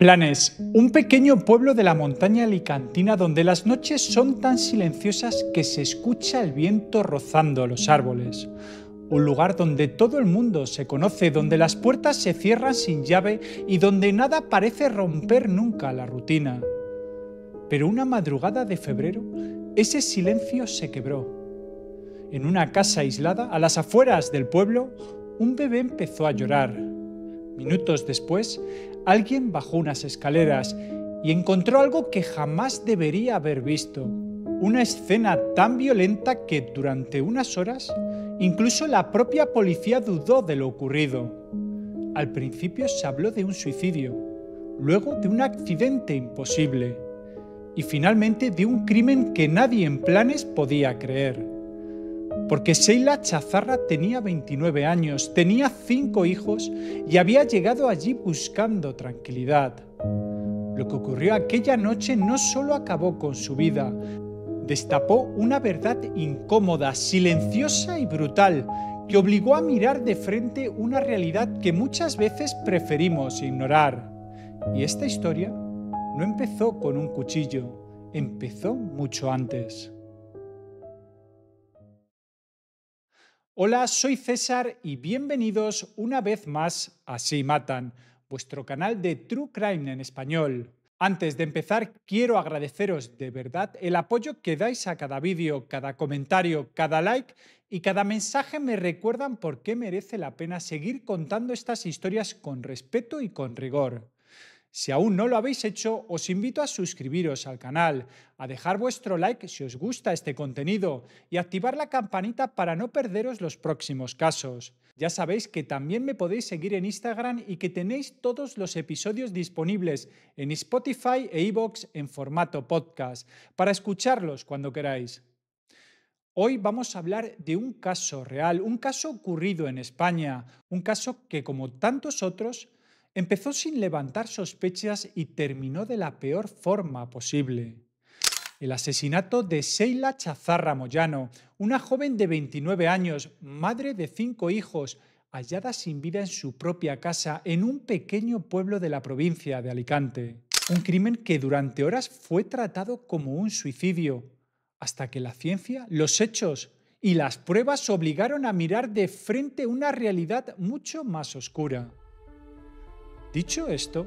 Planes, un pequeño pueblo de la montaña alicantina donde las noches son tan silenciosas que se escucha el viento rozando los árboles. Un lugar donde todo el mundo se conoce, donde las puertas se cierran sin llave y donde nada parece romper nunca la rutina. Pero una madrugada de febrero, ese silencio se quebró. En una casa aislada, a las afueras del pueblo, un bebé empezó a llorar. Minutos después, alguien bajó unas escaleras y encontró algo que jamás debería haber visto. Una escena tan violenta que durante unas horas, incluso la propia policía dudó de lo ocurrido. Al principio se habló de un suicidio, luego de un accidente imposible y finalmente de un crimen que nadie en Planes podía creer. Porque Sheila Chazarra tenía 29 años, tenía 5 hijos y había llegado allí buscando tranquilidad. Lo que ocurrió aquella noche no solo acabó con su vida, destapó una verdad incómoda, silenciosa y brutal, que obligó a mirar de frente una realidad que muchas veces preferimos ignorar. Y esta historia no empezó con un cuchillo, empezó mucho antes. Hola, soy César y bienvenidos una vez más a Así Matan, vuestro canal de True Crime en español. Antes de empezar, quiero agradeceros de verdad el apoyo que dais a cada vídeo, cada comentario, cada like y cada mensaje me recuerdan por qué merece la pena seguir contando estas historias con respeto y con rigor. Si aún no lo habéis hecho, os invito a suscribiros al canal, a dejar vuestro like si os gusta este contenido y activar la campanita para no perderos los próximos casos. Ya sabéis que también me podéis seguir en Instagram y que tenéis todos los episodios disponibles en Spotify e iVoox en formato podcast, para escucharlos cuando queráis. Hoy vamos a hablar de un caso real, un caso ocurrido en España, un caso que, como tantos otros, empezó sin levantar sospechas y terminó de la peor forma posible. El asesinato de Sheila Chazarra Moyano, una joven de 29 años, madre de 5 hijos, hallada sin vida en su propia casa en un pequeño pueblo de la provincia de Alicante. Un crimen que durante horas fue tratado como un suicidio, hasta que la ciencia, los hechos y las pruebas obligaron a mirar de frente una realidad mucho más oscura. Dicho esto,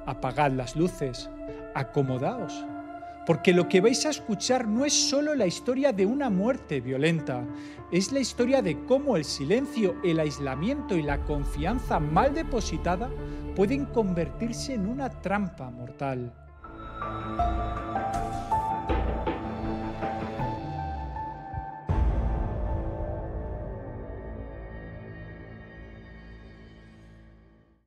apagad las luces, acomodaos, porque lo que vais a escuchar no es solo la historia de una muerte violenta, es la historia de cómo el silencio, el aislamiento y la confianza mal depositada pueden convertirse en una trampa mortal.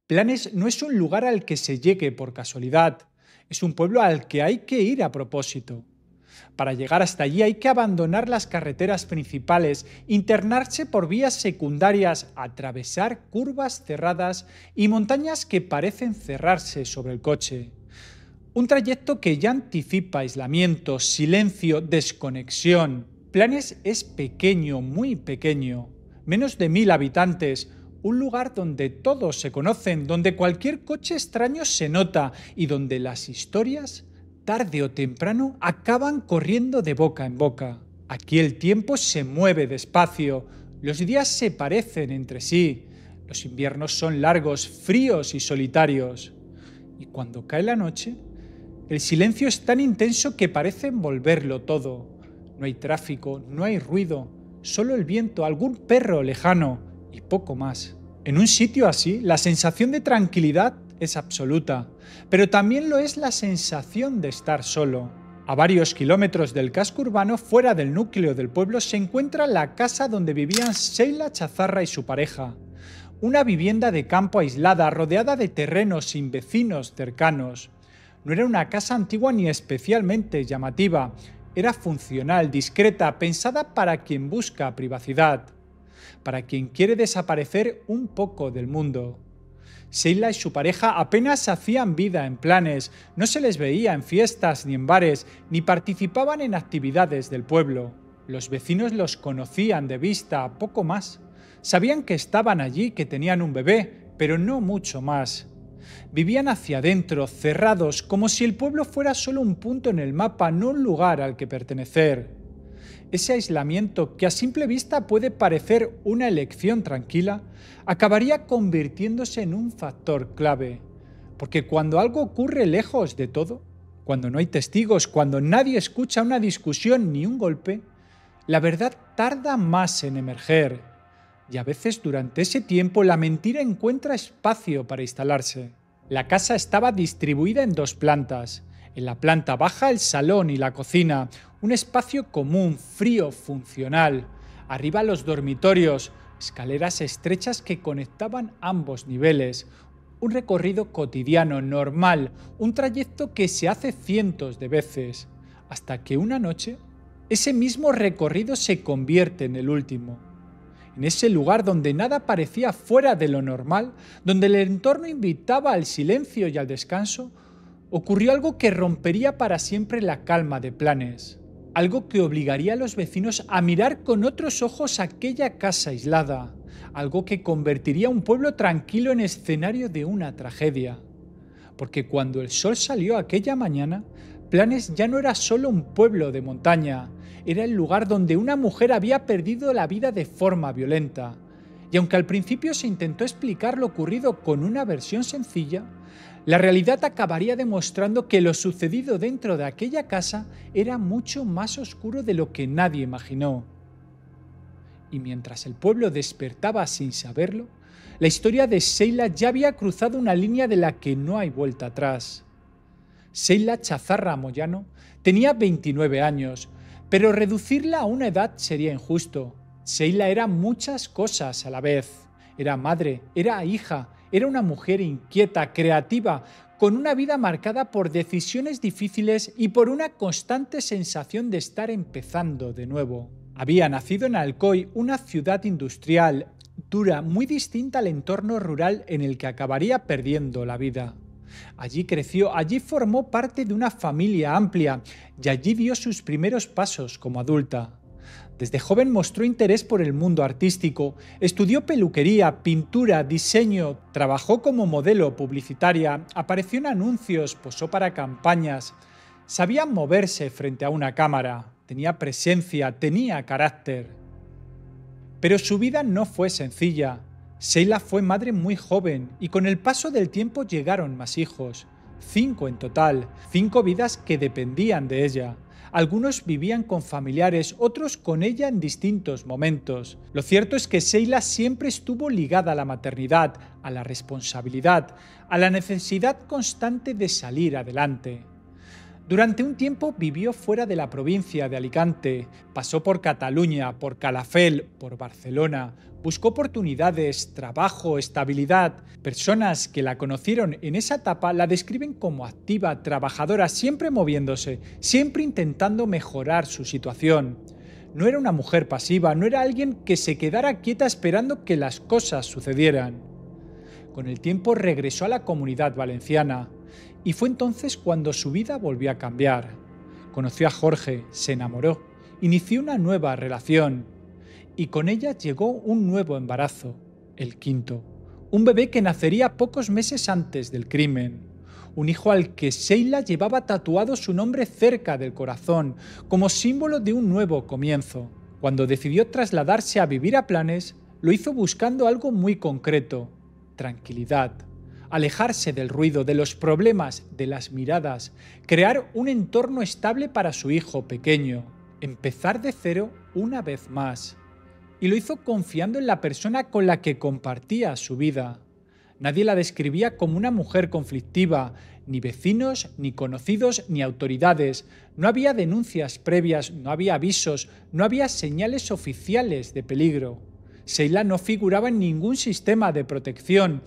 Planes no es un lugar al que se llegue por casualidad, es un pueblo al que hay que ir a propósito. Para llegar hasta allí hay que abandonar las carreteras principales, internarse por vías secundarias, atravesar curvas cerradas y montañas que parecen cerrarse sobre el coche. Un trayecto que ya anticipa aislamiento, silencio, desconexión. Planes es pequeño, muy pequeño, menos de 1000 habitantes, un lugar donde todos se conocen, donde cualquier coche extraño se nota y donde las historias, tarde o temprano, acaban corriendo de boca en boca. Aquí el tiempo se mueve despacio, los días se parecen entre sí, los inviernos son largos, fríos y solitarios. Y cuando cae la noche, el silencio es tan intenso que parece envolverlo todo. No hay tráfico, no hay ruido, solo el viento, algún perro lejano y poco más. En un sitio así, la sensación de tranquilidad es absoluta, pero también lo es la sensación de estar solo. A varios kilómetros del casco urbano, fuera del núcleo del pueblo, se encuentra la casa donde vivían Sheila Chazarra y su pareja. Una vivienda de campo aislada, rodeada de terrenos sin vecinos cercanos. No era una casa antigua ni especialmente llamativa, era funcional, discreta, pensada para quien busca privacidad, para quien quiere desaparecer un poco del mundo. Sheila y su pareja apenas hacían vida en Planes, no se les veía en fiestas ni en bares, ni participaban en actividades del pueblo. Los vecinos los conocían de vista, poco más. Sabían que estaban allí, que tenían un bebé, pero no mucho más. Vivían hacia adentro, cerrados, como si el pueblo fuera solo un punto en el mapa, no un lugar al que pertenecer. Ese aislamiento, que a simple vista puede parecer una elección tranquila, acabaría convirtiéndose en un factor clave. Porque cuando algo ocurre lejos de todo, cuando no hay testigos, cuando nadie escucha una discusión ni un golpe, la verdad tarda más en emerger. Y a veces durante ese tiempo la mentira encuentra espacio para instalarse. La casa estaba distribuida en 2 plantas. En la planta baja el salón y la cocina, un espacio común, frío, funcional. Arriba los dormitorios, escaleras estrechas que conectaban ambos niveles. Un recorrido cotidiano, normal, un trayecto que se hace cientos de veces, hasta que una noche ese mismo recorrido se convierte en el último. En ese lugar donde nada parecía fuera de lo normal, donde el entorno invitaba al silencio y al descanso, ocurrió algo que rompería para siempre la calma de Planes. Algo que obligaría a los vecinos a mirar con otros ojos aquella casa aislada. Algo que convertiría un pueblo tranquilo en escenario de una tragedia. Porque cuando el sol salió aquella mañana, Planes ya no era solo un pueblo de montaña, era el lugar donde una mujer había perdido la vida de forma violenta. Y aunque al principio se intentó explicar lo ocurrido con una versión sencilla, la realidad acabaría demostrando que lo sucedido dentro de aquella casa era mucho más oscuro de lo que nadie imaginó. Y mientras el pueblo despertaba sin saberlo, la historia de Sheila ya había cruzado una línea de la que no hay vuelta atrás. Sheila Chazarra Moyano tenía 29 años, pero reducirla a una edad sería injusto. Sheila era muchas cosas a la vez. Era madre, era hija, era una mujer inquieta, creativa, con una vida marcada por decisiones difíciles y por una constante sensación de estar empezando de nuevo. Había nacido en Alcoy, una ciudad industrial, dura, muy distinta al entorno rural en el que acabaría perdiendo la vida. Allí creció, allí formó parte de una familia amplia y allí dio sus primeros pasos como adulta. Desde joven mostró interés por el mundo artístico, estudió peluquería, pintura, diseño, trabajó como modelo publicitaria, apareció en anuncios, posó para campañas. Sabía moverse frente a una cámara, tenía presencia, tenía carácter. Pero su vida no fue sencilla. Sheila fue madre muy joven y con el paso del tiempo llegaron más hijos, 5 en total, 5 vidas que dependían de ella. Algunos vivían con familiares, otros con ella en distintos momentos. Lo cierto es que Sheila siempre estuvo ligada a la maternidad, a la responsabilidad, a la necesidad constante de salir adelante. Durante un tiempo vivió fuera de la provincia de Alicante, pasó por Cataluña, por Calafell, por Barcelona, buscó oportunidades, trabajo, estabilidad. Personas que la conocieron en esa etapa la describen como activa, trabajadora, siempre moviéndose, siempre intentando mejorar su situación. No era una mujer pasiva, no era alguien que se quedara quieta esperando que las cosas sucedieran. Con el tiempo regresó a la Comunidad Valenciana y fue entonces cuando su vida volvió a cambiar. Conoció a Jorge, se enamoró, inició una nueva relación y con ella llegó un nuevo embarazo, el 5º, un bebé que nacería pocos meses antes del crimen, un hijo al que Sheila llevaba tatuado su nombre cerca del corazón como símbolo de un nuevo comienzo. Cuando decidió trasladarse a vivir a Planes, lo hizo buscando algo muy concreto: tranquilidad. Alejarse del ruido, de los problemas, de las miradas, crear un entorno estable para su hijo pequeño, empezar de cero una vez más. Y lo hizo confiando en la persona con la que compartía su vida. Nadie la describía como una mujer conflictiva, ni vecinos, ni conocidos, ni autoridades. No había denuncias previas, no había avisos, no había señales oficiales de peligro. Sheila no figuraba en ningún sistema de protección.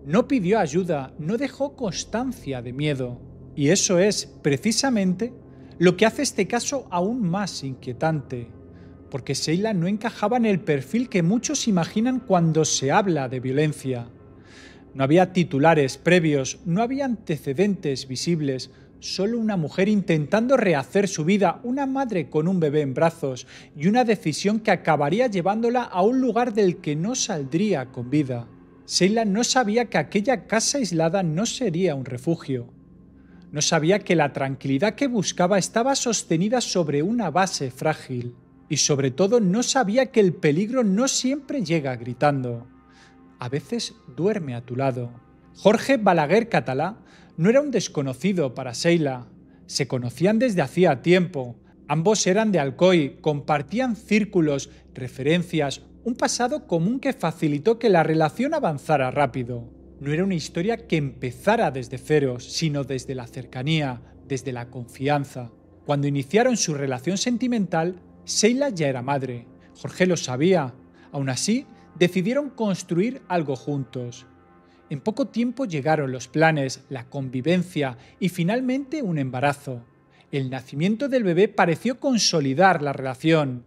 No pidió ayuda, no dejó constancia de miedo. Y eso es, precisamente, lo que hace este caso aún más inquietante, porque Sheila no encajaba en el perfil que muchos imaginan cuando se habla de violencia. No había titulares previos, no había antecedentes visibles, solo una mujer intentando rehacer su vida, una madre con un bebé en brazos y una decisión que acabaría llevándola a un lugar del que no saldría con vida. Sheila no sabía que aquella casa aislada no sería un refugio. No sabía que la tranquilidad que buscaba estaba sostenida sobre una base frágil. Y sobre todo no sabía que el peligro no siempre llega gritando. A veces duerme a tu lado. Jorge Balaguer Catalá no era un desconocido para Sheila. Se conocían desde hacía tiempo. Ambos eran de Alcoy, compartían círculos, referencias, un pasado común que facilitó que la relación avanzara rápido. No era una historia que empezara desde ceros, sino desde la cercanía, desde la confianza. Cuando iniciaron su relación sentimental, Sheila ya era madre. Jorge lo sabía. Aún así, decidieron construir algo juntos. En poco tiempo llegaron los planes, la convivencia y finalmente un embarazo. El nacimiento del bebé pareció consolidar la relación.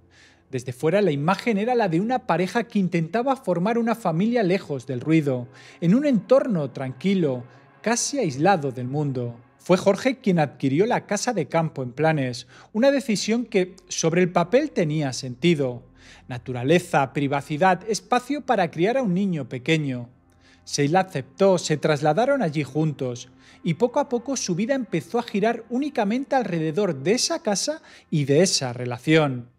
Desde fuera la imagen era la de una pareja que intentaba formar una familia lejos del ruido, en un entorno tranquilo, casi aislado del mundo. Fue Jorge quien adquirió la casa de campo en Planes, una decisión que sobre el papel tenía sentido. Naturaleza, privacidad, espacio para criar a un niño pequeño. Sheila aceptó, se trasladaron allí juntos y poco a poco su vida empezó a girar únicamente alrededor de esa casa y de esa relación.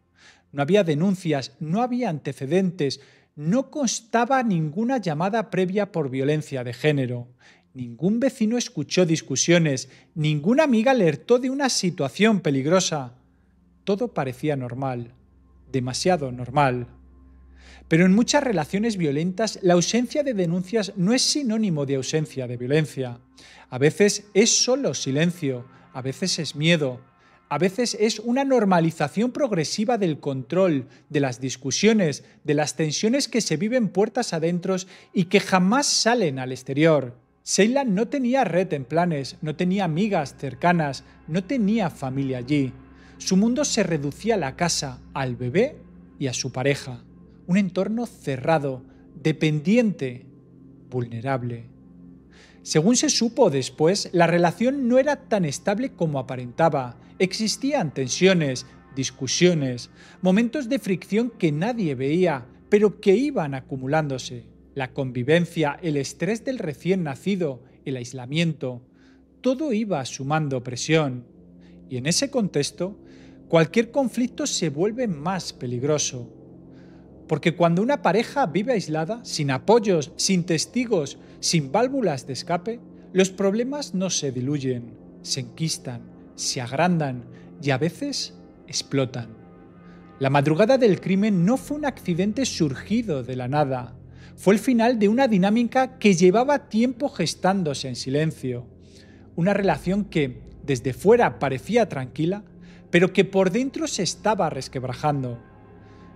No había denuncias, no había antecedentes, no constaba ninguna llamada previa por violencia de género. Ningún vecino escuchó discusiones, ninguna amiga alertó de una situación peligrosa. Todo parecía normal, demasiado normal. Pero en muchas relaciones violentas la ausencia de denuncias no es sinónimo de ausencia de violencia. A veces es solo silencio, a veces es miedo, a veces es una normalización progresiva del control, de las discusiones, de las tensiones que se viven puertas adentro y que jamás salen al exterior. Sheila no tenía red en Planes, no tenía amigas cercanas, no tenía familia allí. Su mundo se reducía a la casa, al bebé y a su pareja. Un entorno cerrado, dependiente, vulnerable. Según se supo después, la relación no era tan estable como aparentaba. Existían tensiones, discusiones, momentos de fricción que nadie veía, pero que iban acumulándose. La convivencia, el estrés del recién nacido, el aislamiento, todo iba sumando presión. Y en ese contexto, cualquier conflicto se vuelve más peligroso. Porque cuando una pareja vive aislada, sin apoyos, sin testigos, sin válvulas de escape, los problemas no se diluyen, se enquistan, se agrandan y a veces explotan. La madrugada del crimen no fue un accidente surgido de la nada, fue el final de una dinámica que llevaba tiempo gestándose en silencio. Una relación que, desde fuera, parecía tranquila, pero que por dentro se estaba resquebrajando.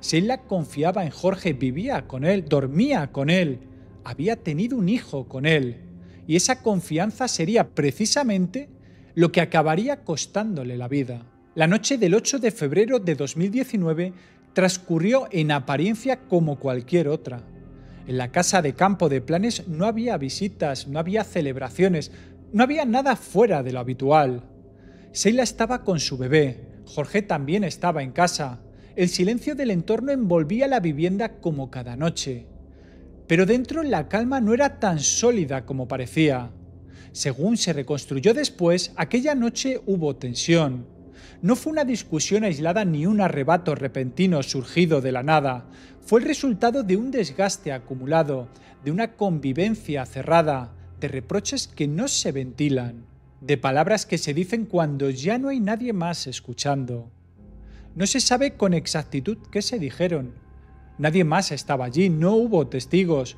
Sheila confiaba en Jorge, vivía con él, dormía con él, había tenido un hijo con él, y esa confianza sería precisamente lo que acabaría costándole la vida. La noche del 8 de febrero de 2019 transcurrió en apariencia como cualquier otra. En la casa de campo de Planes no había visitas, no había celebraciones, no había nada fuera de lo habitual. Sheila estaba con su bebé, Jorge también estaba en casa. El silencio del entorno envolvía la vivienda como cada noche. Pero dentro la calma no era tan sólida como parecía. Según se reconstruyó después, aquella noche hubo tensión. No fue una discusión aislada ni un arrebato repentino surgido de la nada. Fue el resultado de un desgaste acumulado, de una convivencia cerrada, de reproches que no se ventilan, de palabras que se dicen cuando ya no hay nadie más escuchando. No se sabe con exactitud qué se dijeron. Nadie más estaba allí, no hubo testigos.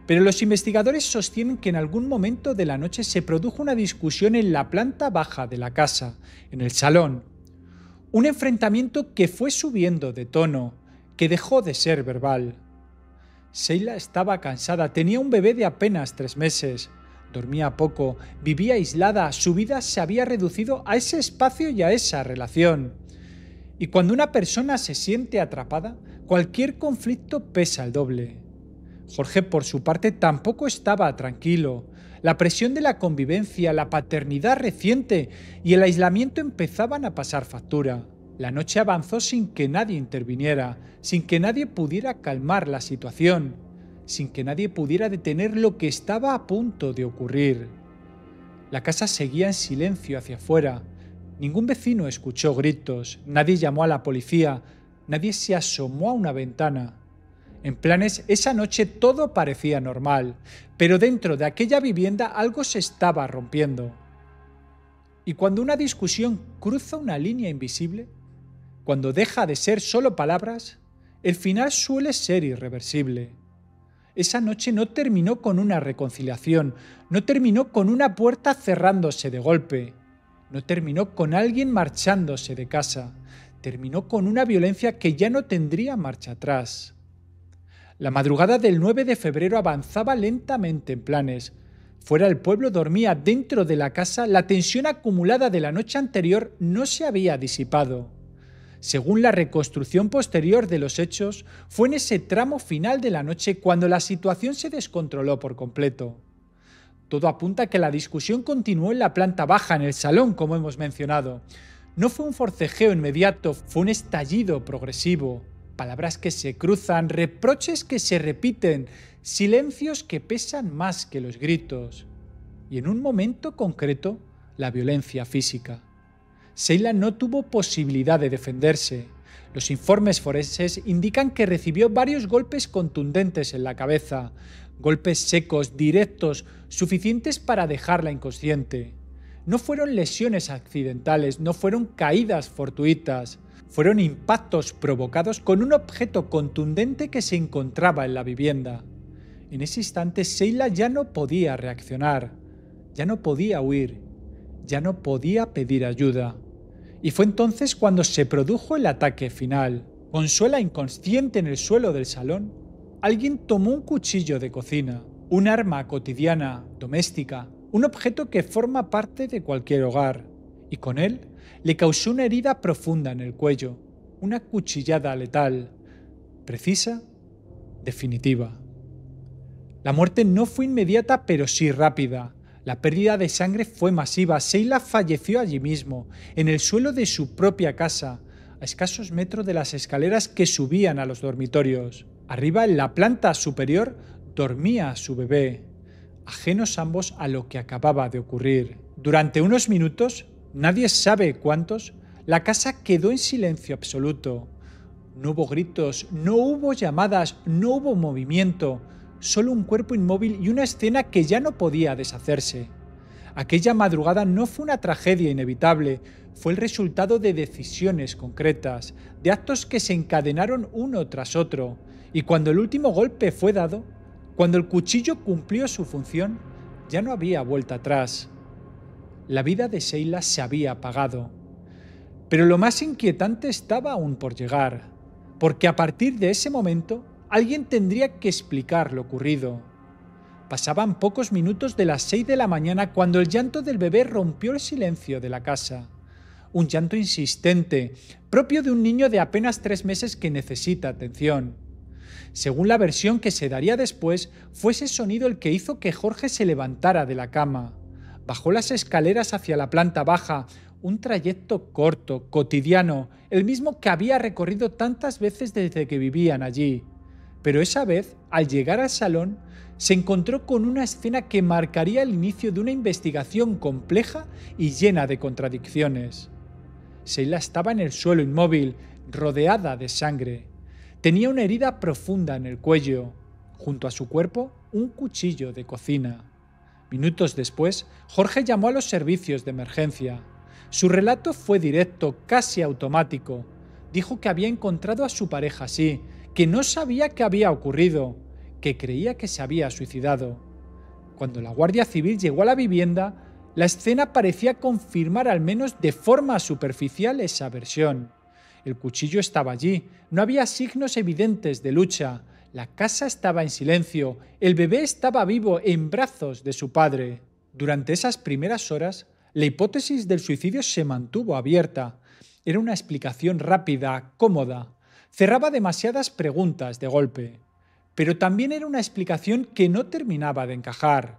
Pero los investigadores sostienen que en algún momento de la noche se produjo una discusión en la planta baja de la casa, en el salón. Un enfrentamiento que fue subiendo de tono, que dejó de ser verbal. Sheila estaba cansada, tenía un bebé de apenas 3 meses. Dormía poco, vivía aislada, su vida se había reducido a ese espacio y a esa relación. Y cuando una persona se siente atrapada, cualquier conflicto pesa el doble. Jorge, por su parte, tampoco estaba tranquilo. La presión de la convivencia, la paternidad reciente y el aislamiento empezaban a pasar factura. La noche avanzó sin que nadie interviniera, sin que nadie pudiera calmar la situación, sin que nadie pudiera detener lo que estaba a punto de ocurrir. La casa seguía en silencio hacia afuera. Ningún vecino escuchó gritos, nadie llamó a la policía, nadie se asomó a una ventana. En Planes, esa noche todo parecía normal, pero dentro de aquella vivienda algo se estaba rompiendo. Y cuando una discusión cruza una línea invisible, cuando deja de ser solo palabras, el final suele ser irreversible. Esa noche no terminó con una reconciliación, no terminó con una puerta cerrándose de golpe, no terminó con alguien marchándose de casa, terminó con una violencia que ya no tendría marcha atrás. La madrugada del 9 de febrero avanzaba lentamente en Planes. Fuera el pueblo dormía, dentro de la casa la tensión acumulada de la noche anterior no se había disipado. Según la reconstrucción posterior de los hechos, fue en ese tramo final de la noche cuando la situación se descontroló por completo. Todo apunta a que la discusión continuó en la planta baja, en el salón, como hemos mencionado. No fue un forcejeo inmediato, fue un estallido progresivo. Palabras que se cruzan, reproches que se repiten, silencios que pesan más que los gritos. Y en un momento concreto, la violencia física. Sheila no tuvo posibilidad de defenderse. Los informes forenses indican que recibió varios golpes contundentes en la cabeza, golpes secos, directos, suficientes para dejarla inconsciente. No fueron lesiones accidentales, no fueron caídas fortuitas, fueron impactos provocados con un objeto contundente que se encontraba en la vivienda. En ese instante Sheila ya no podía reaccionar, ya no podía huir, ya no podía pedir ayuda. Y fue entonces cuando se produjo el ataque final. Con Sheila inconsciente en el suelo del salón, alguien tomó un cuchillo de cocina, un arma cotidiana, doméstica, un objeto que forma parte de cualquier hogar, y con él le causó una herida profunda en el cuello, una cuchillada letal, precisa, definitiva. La muerte no fue inmediata, pero sí rápida. La pérdida de sangre fue masiva. Sheila falleció allí mismo, en el suelo de su propia casa, a escasos metros de las escaleras que subían a los dormitorios. Arriba, en la planta superior, dormía su bebé, ajenos ambos a lo que acababa de ocurrir. Durante unos minutos, nadie sabe cuántos, la casa quedó en silencio absoluto. No hubo gritos, no hubo llamadas, no hubo movimiento, solo un cuerpo inmóvil y una escena que ya no podía deshacerse. Aquella madrugada no fue una tragedia inevitable, fue el resultado de decisiones concretas, de actos que se encadenaron uno tras otro, y cuando el último golpe fue dado, cuando el cuchillo cumplió su función, ya no había vuelta atrás. La vida de Sheila se había apagado. Pero lo más inquietante estaba aún por llegar, porque a partir de ese momento, alguien tendría que explicar lo ocurrido. Pasaban pocos minutos de las 6 de la mañana cuando el llanto del bebé rompió el silencio de la casa. Un llanto insistente, propio de un niño de apenas 3 meses que necesita atención. Según la versión que se daría después, fue ese sonido el que hizo que Jorge se levantara de la cama. Bajó las escaleras hacia la planta baja, un trayecto corto, cotidiano, el mismo que había recorrido tantas veces desde que vivían allí. Pero esa vez, al llegar al salón, se encontró con una escena que marcaría el inicio de una investigación compleja y llena de contradicciones. Sheila estaba en el suelo inmóvil, rodeada de sangre. Tenía una herida profunda en el cuello. Junto a su cuerpo, un cuchillo de cocina. Minutos después, Jorge llamó a los servicios de emergencia. Su relato fue directo, casi automático. Dijo que había encontrado a su pareja así, que no sabía qué había ocurrido, que creía que se había suicidado. Cuando la Guardia Civil llegó a la vivienda, la escena parecía confirmar al menos de forma superficial esa versión. El cuchillo estaba allí, no había signos evidentes de lucha, la casa estaba en silencio, el bebé estaba vivo en brazos de su padre. Durante esas primeras horas, la hipótesis del suicidio se mantuvo abierta. Era una explicación rápida, cómoda. Cerraba demasiadas preguntas de golpe. Pero también era una explicación que no terminaba de encajar.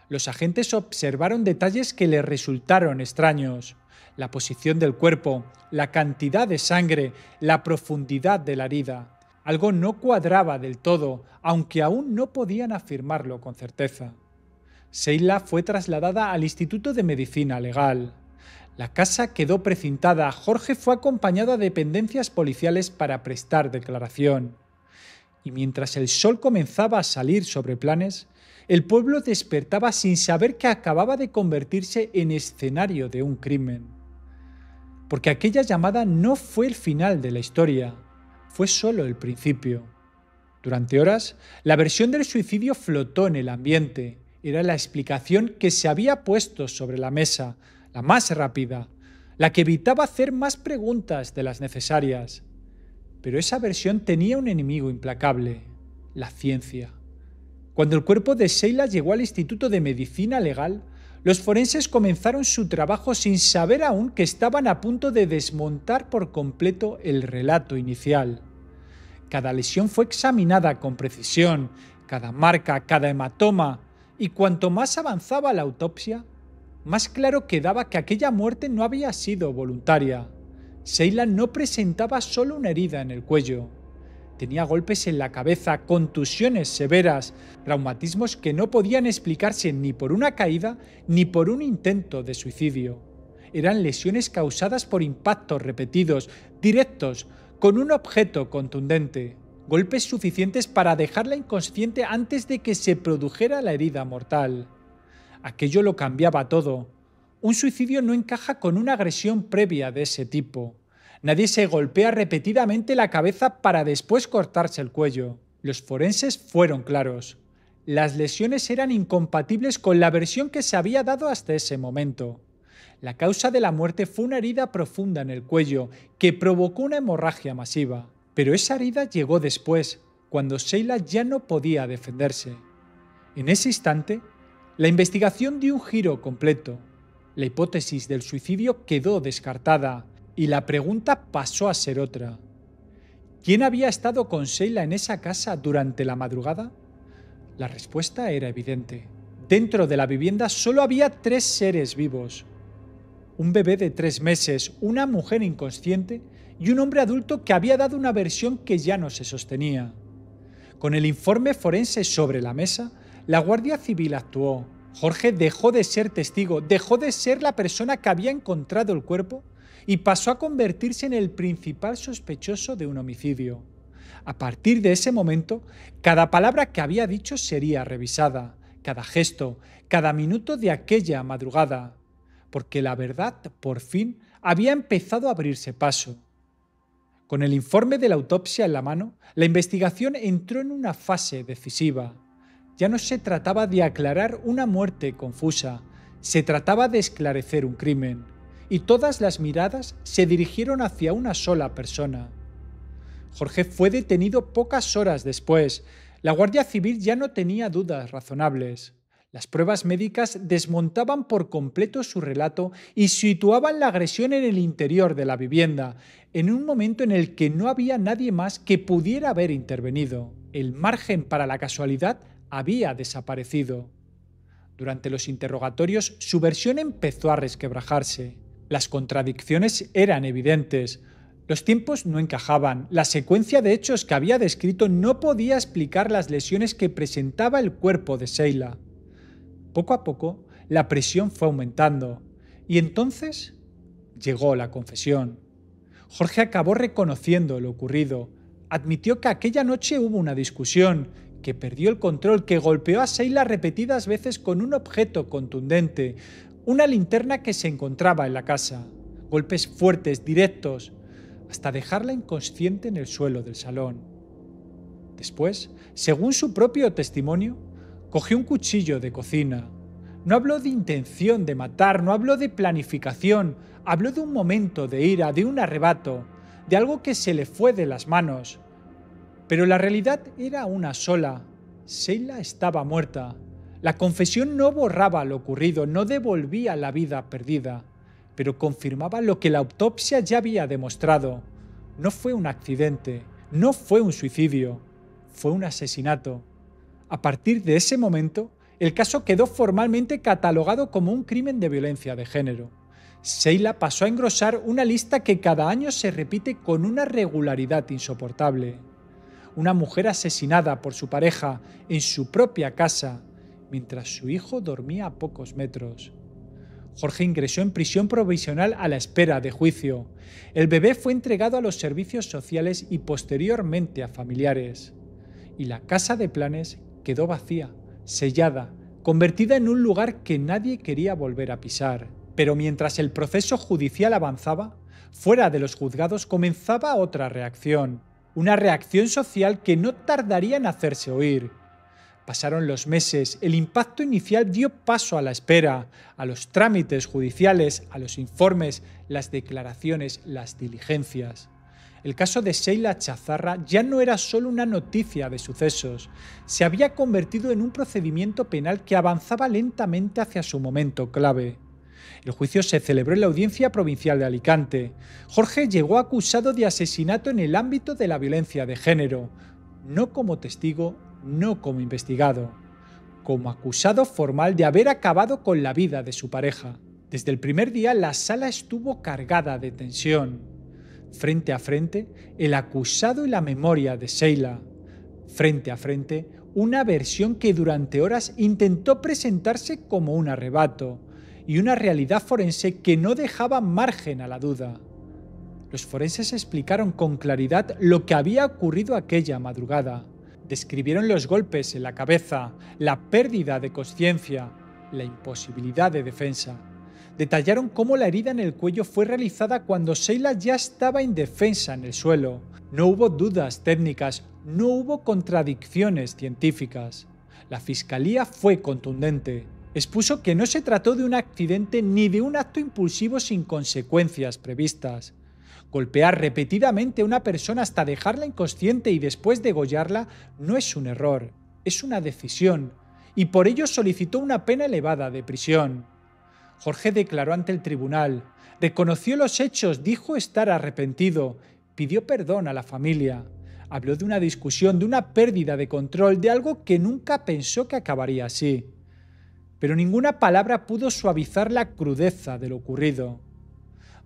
Los agentes observaron detalles que les resultaron extraños. La posición del cuerpo, la cantidad de sangre, la profundidad de la herida. Algo no cuadraba del todo, aunque aún no podían afirmarlo con certeza. Sheila fue trasladada al Instituto de Medicina Legal. La casa quedó precintada. Jorge fue acompañado a dependencias policiales para prestar declaración. Y mientras el sol comenzaba a salir sobre Planes, el pueblo despertaba sin saber que acababa de convertirse en escenario de un crimen. Porque aquella llamada no fue el final de la historia, fue solo el principio. Durante horas, la versión del suicidio flotó en el ambiente. Era la explicación que se había puesto sobre la mesa, la más rápida, la que evitaba hacer más preguntas de las necesarias. Pero esa versión tenía un enemigo implacable, la ciencia. Cuando el cuerpo de Sheila llegó al Instituto de Medicina Legal, los forenses comenzaron su trabajo sin saber aún que estaban a punto de desmontar por completo el relato inicial. Cada lesión fue examinada con precisión, cada marca, cada hematoma, y cuanto más avanzaba la autopsia, más claro quedaba que aquella muerte no había sido voluntaria. Sheila no presentaba solo una herida en el cuello. Tenía golpes en la cabeza, contusiones severas, traumatismos que no podían explicarse ni por una caída ni por un intento de suicidio. Eran lesiones causadas por impactos repetidos, directos, con un objeto contundente. Golpes suficientes para dejarla inconsciente antes de que se produjera la herida mortal. Aquello lo cambiaba todo. Un suicidio no encaja con una agresión previa de ese tipo. Nadie se golpea repetidamente la cabeza para después cortarse el cuello. Los forenses fueron claros. Las lesiones eran incompatibles con la versión que se había dado hasta ese momento. La causa de la muerte fue una herida profunda en el cuello que provocó una hemorragia masiva. Pero esa herida llegó después, cuando Sheila ya no podía defenderse. En ese instante, la investigación dio un giro completo. La hipótesis del suicidio quedó descartada y la pregunta pasó a ser otra. ¿Quién había estado con Sheila en esa casa durante la madrugada? La respuesta era evidente. Dentro de la vivienda solo había 3 seres vivos. Un bebé de 3 meses, una mujer inconsciente y un hombre adulto que había dado una versión que ya no se sostenía. Con el informe forense sobre la mesa, la Guardia Civil actuó. Jorge dejó de ser testigo, dejó de ser la persona que había encontrado el cuerpo y pasó a convertirse en el principal sospechoso de un homicidio. A partir de ese momento, cada palabra que había dicho sería revisada, cada gesto, cada minuto de aquella madrugada, porque la verdad, por fin, había empezado a abrirse paso. Con el informe de la autopsia en la mano, la investigación entró en una fase decisiva. Ya no se trataba de aclarar una muerte confusa, se trataba de esclarecer un crimen, y todas las miradas se dirigieron hacia una sola persona. Jorge fue detenido pocas horas después. La Guardia Civil ya no tenía dudas razonables. Las pruebas médicas desmontaban por completo su relato y situaban la agresión en el interior de la vivienda, en un momento en el que no había nadie más que pudiera haber intervenido. El margen para la casualidad había desaparecido. Durante los interrogatorios, su versión empezó a resquebrajarse. Las contradicciones eran evidentes. Los tiempos no encajaban. La secuencia de hechos que había descrito no podía explicar las lesiones que presentaba el cuerpo de Sheila. Poco a poco, la presión fue aumentando. Y entonces llegó la confesión. Jorge acabó reconociendo lo ocurrido. Admitió que aquella noche hubo una discusión, que perdió el control, que golpeó a Sheila repetidas veces con un objeto contundente, una linterna que se encontraba en la casa. Golpes fuertes, directos, hasta dejarla inconsciente en el suelo del salón. Después, según su propio testimonio, cogió un cuchillo de cocina. No habló de intención de matar, no habló de planificación, habló de un momento de ira, de un arrebato, de algo que se le fue de las manos. Pero la realidad era una sola. Sheila estaba muerta. La confesión no borraba lo ocurrido, no devolvía la vida perdida, pero confirmaba lo que la autopsia ya había demostrado. No fue un accidente, no fue un suicidio, fue un asesinato. A partir de ese momento, el caso quedó formalmente catalogado como un crimen de violencia de género. Sheila pasó a engrosar una lista que cada año se repite con una regularidad insoportable. una mujer asesinada por su pareja en su propia casa, mientras su hijo dormía a pocos metros. Jorge ingresó en prisión provisional a la espera de juicio. El bebé fue entregado a los servicios sociales y posteriormente a familiares. Y la casa de Planes quedó vacía, sellada, convertida en un lugar que nadie quería volver a pisar. Pero mientras el proceso judicial avanzaba, fuera de los juzgados comenzaba otra reacción. Una reacción social que no tardaría en hacerse oír. Pasaron los meses, el impacto inicial dio paso a la espera, a los trámites judiciales, a los informes, las declaraciones, las diligencias. El caso de Sheila Chazarra ya no era solo una noticia de sucesos, se había convertido en un procedimiento penal que avanzaba lentamente hacia su momento clave. El juicio se celebró en la Audiencia Provincial de Alicante. Jorge llegó acusado de asesinato en el ámbito de la violencia de género, no como testigo, no como investigado, como acusado formal de haber acabado con la vida de su pareja. Desde el primer día la sala estuvo cargada de tensión. Frente a frente, el acusado y la memoria de Sheila. Frente a frente, una versión que durante horas intentó presentarse como un arrebato y una realidad forense que no dejaba margen a la duda. Los forenses explicaron con claridad lo que había ocurrido aquella madrugada. Describieron los golpes en la cabeza, la pérdida de conciencia, la imposibilidad de defensa. Detallaron cómo la herida en el cuello fue realizada cuando Sheila ya estaba indefensa en el suelo. No hubo dudas técnicas, no hubo contradicciones científicas. La fiscalía fue contundente. Expuso que no se trató de un accidente ni de un acto impulsivo sin consecuencias previstas. Golpear repetidamente a una persona hasta dejarla inconsciente y después degollarla no es un error, es una decisión, y por ello solicitó una pena elevada de prisión. Jorge declaró ante el tribunal, reconoció los hechos, dijo estar arrepentido, pidió perdón a la familia, habló de una discusión, de una pérdida de control, de algo que nunca pensó que acabaría así. Pero ninguna palabra pudo suavizar la crudeza de lo ocurrido.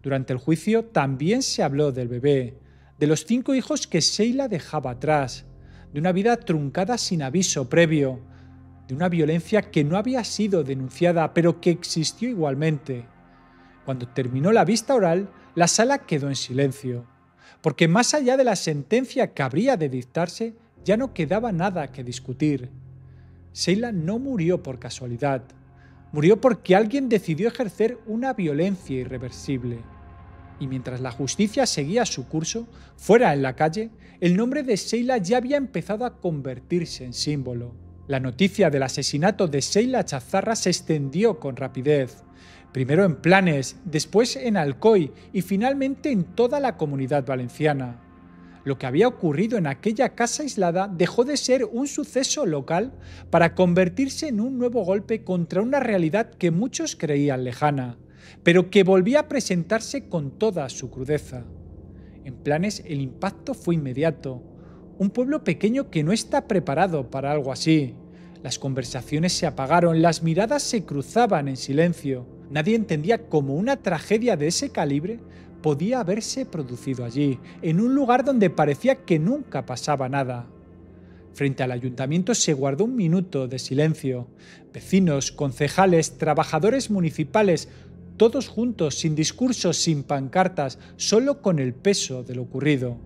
Durante el juicio también se habló del bebé, de los 5 hijos que Sheila dejaba atrás, de una vida truncada sin aviso previo, de una violencia que no había sido denunciada pero que existió igualmente. Cuando terminó la vista oral, la sala quedó en silencio, porque más allá de la sentencia que habría de dictarse, ya no quedaba nada que discutir. Sheila no murió por casualidad. Murió porque alguien decidió ejercer una violencia irreversible. Y mientras la justicia seguía su curso, fuera en la calle, el nombre de Sheila ya había empezado a convertirse en símbolo. La noticia del asesinato de Sheila Chazarra se extendió con rapidez. Primero en Planes, después en Alcoy y finalmente en toda la Comunidad Valenciana. Lo que había ocurrido en aquella casa aislada dejó de ser un suceso local para convertirse en un nuevo golpe contra una realidad que muchos creían lejana, pero que volvía a presentarse con toda su crudeza. En Planes el impacto fue inmediato. Un pueblo pequeño que no está preparado para algo así. Las conversaciones se apagaron, las miradas se cruzaban en silencio. Nadie entendía cómo una tragedia de ese calibre podía haberse producido allí, en un lugar donde parecía que nunca pasaba nada. Frente al ayuntamiento se guardó un minuto de silencio. Vecinos, concejales, trabajadores municipales, todos juntos, sin discursos, sin pancartas, solo con el peso de lo ocurrido.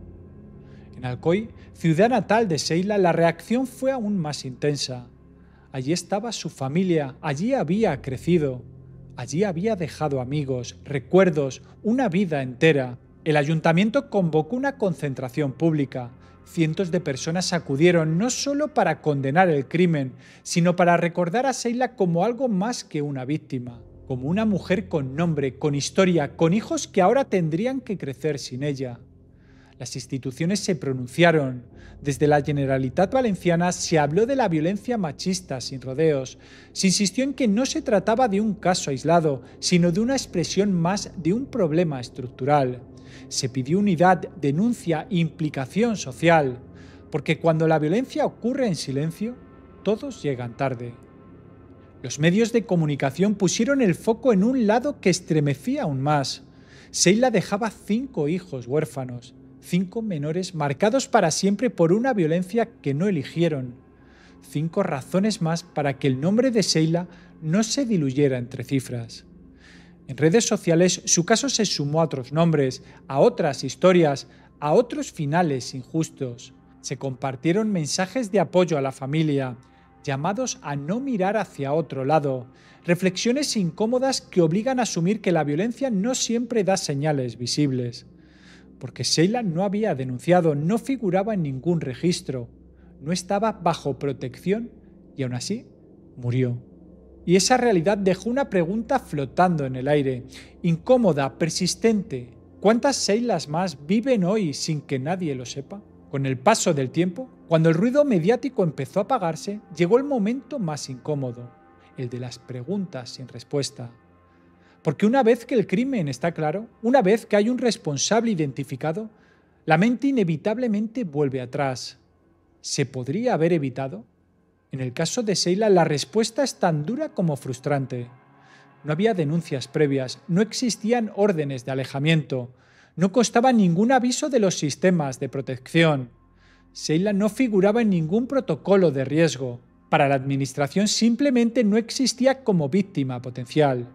En Alcoy, ciudad natal de Sheila, la reacción fue aún más intensa. Allí estaba su familia, allí había crecido. Allí había dejado amigos, recuerdos, una vida entera. El ayuntamiento convocó una concentración pública. Cientos de personas acudieron no solo para condenar el crimen, sino para recordar a Sheila como algo más que una víctima, como una mujer con nombre, con historia, con hijos que ahora tendrían que crecer sin ella. Las instituciones se pronunciaron. Desde la Generalitat Valenciana se habló de la violencia machista sin rodeos. Se insistió en que no se trataba de un caso aislado, sino de una expresión más de un problema estructural. Se pidió unidad, denuncia e implicación social, porque cuando la violencia ocurre en silencio, todos llegan tarde. Los medios de comunicación pusieron el foco en un lado que estremecía aún más. Sheila dejaba 5 hijos huérfanos. 5 menores marcados para siempre por una violencia que no eligieron. 5 razones más para que el nombre de Sheila no se diluyera entre cifras. En redes sociales su caso se sumó a otros nombres, a otras historias, a otros finales injustos. Se compartieron mensajes de apoyo a la familia, llamados a no mirar hacia otro lado, reflexiones incómodas que obligan a asumir que la violencia no siempre da señales visibles. Porque Sheila no había denunciado, no figuraba en ningún registro, no estaba bajo protección y aún así murió. Y esa realidad dejó una pregunta flotando en el aire, incómoda, persistente. ¿Cuántas Sheilas más viven hoy sin que nadie lo sepa? Con el paso del tiempo, cuando el ruido mediático empezó a apagarse, llegó el momento más incómodo, el de las preguntas sin respuesta. Porque una vez que el crimen está claro, una vez que hay un responsable identificado, la mente inevitablemente vuelve atrás. ¿Se podría haber evitado? En el caso de Sheila, la respuesta es tan dura como frustrante. No había denuncias previas, no existían órdenes de alejamiento, no constaba ningún aviso de los sistemas de protección. Sheila no figuraba en ningún protocolo de riesgo. Para la administración simplemente no existía como víctima potencial.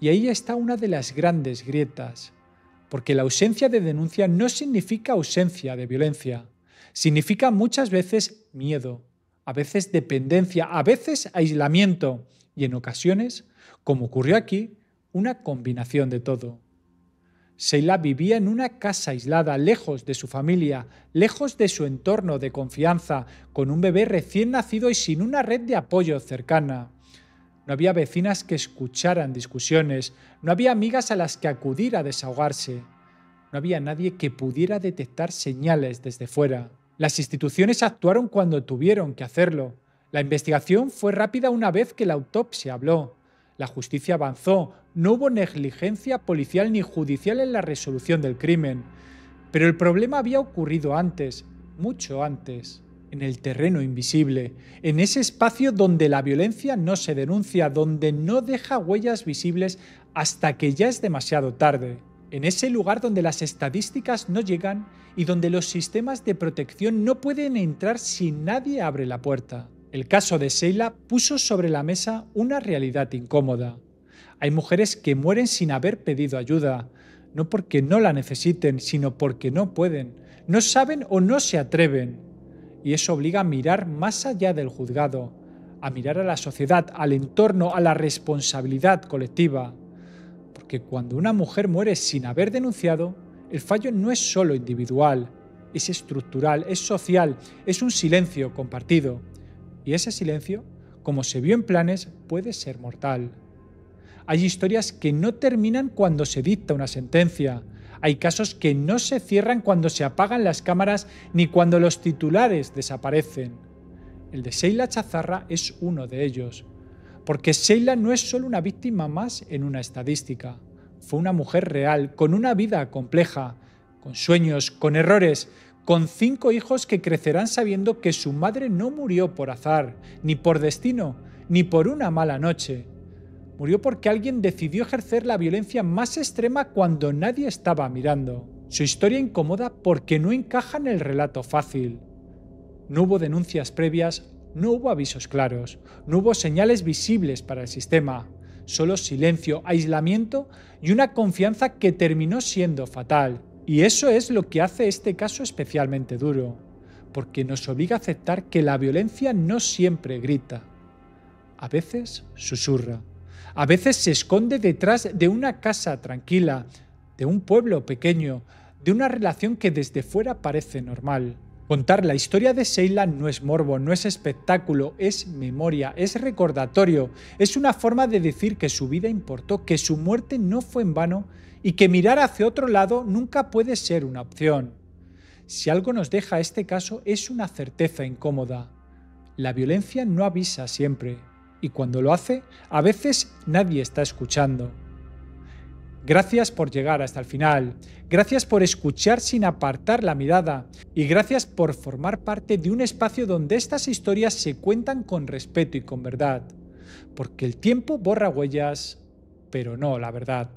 Y ahí está una de las grandes grietas, porque la ausencia de denuncia no significa ausencia de violencia, significa muchas veces miedo, a veces dependencia, a veces aislamiento y en ocasiones, como ocurrió aquí, una combinación de todo. Sheila vivía en una casa aislada, lejos de su familia, lejos de su entorno de confianza, con un bebé recién nacido y sin una red de apoyo cercana. No había vecinas que escucharan discusiones, no había amigas a las que acudir a desahogarse, no había nadie que pudiera detectar señales desde fuera. Las instituciones actuaron cuando tuvieron que hacerlo. La investigación fue rápida una vez que la autopsia habló. La justicia avanzó, no hubo negligencia policial ni judicial en la resolución del crimen. Pero el problema había ocurrido antes, mucho antes, en el terreno invisible, en ese espacio donde la violencia no se denuncia, donde no deja huellas visibles hasta que ya es demasiado tarde. En ese lugar donde las estadísticas no llegan y donde los sistemas de protección no pueden entrar si nadie abre la puerta. El caso de Sheila puso sobre la mesa una realidad incómoda. Hay mujeres que mueren sin haber pedido ayuda, no porque no la necesiten, sino porque no pueden, no saben o no se atreven. Y eso obliga a mirar más allá del juzgado, a mirar a la sociedad, al entorno, a la responsabilidad colectiva. Porque cuando una mujer muere sin haber denunciado, el fallo no es solo individual, es estructural, es social, es un silencio compartido. Y ese silencio, como se vio en Planes, puede ser mortal. Hay historias que no terminan cuando se dicta una sentencia. Hay casos que no se cierran cuando se apagan las cámaras ni cuando los titulares desaparecen. El de Sheila Chazarra es uno de ellos. Porque Sheila no es solo una víctima más en una estadística. Fue una mujer real, con una vida compleja, con sueños, con errores, con 5 hijos que crecerán sabiendo que su madre no murió por azar, ni por destino, ni por una mala noche. Murió porque alguien decidió ejercer la violencia más extrema cuando nadie estaba mirando. Su historia incomoda porque no encaja en el relato fácil. No hubo denuncias previas, no hubo avisos claros, no hubo señales visibles para el sistema, solo silencio, aislamiento y una confianza que terminó siendo fatal. Y eso es lo que hace este caso especialmente duro, porque nos obliga a aceptar que la violencia no siempre grita. A veces susurra, a veces se esconde detrás de una casa tranquila, de un pueblo pequeño, de una relación que desde fuera parece normal. Contar la historia de Sheila no es morbo, no es espectáculo, es memoria, es recordatorio, es una forma de decir que su vida importó, que su muerte no fue en vano y que mirar hacia otro lado nunca puede ser una opción. Si algo nos deja este caso es una certeza incómoda. La violencia no avisa siempre y cuando lo hace, a veces nadie está escuchando. Gracias por llegar hasta el final, gracias por escuchar sin apartar la mirada y gracias por formar parte de un espacio donde estas historias se cuentan con respeto y con verdad, porque el tiempo borra huellas, pero no la verdad.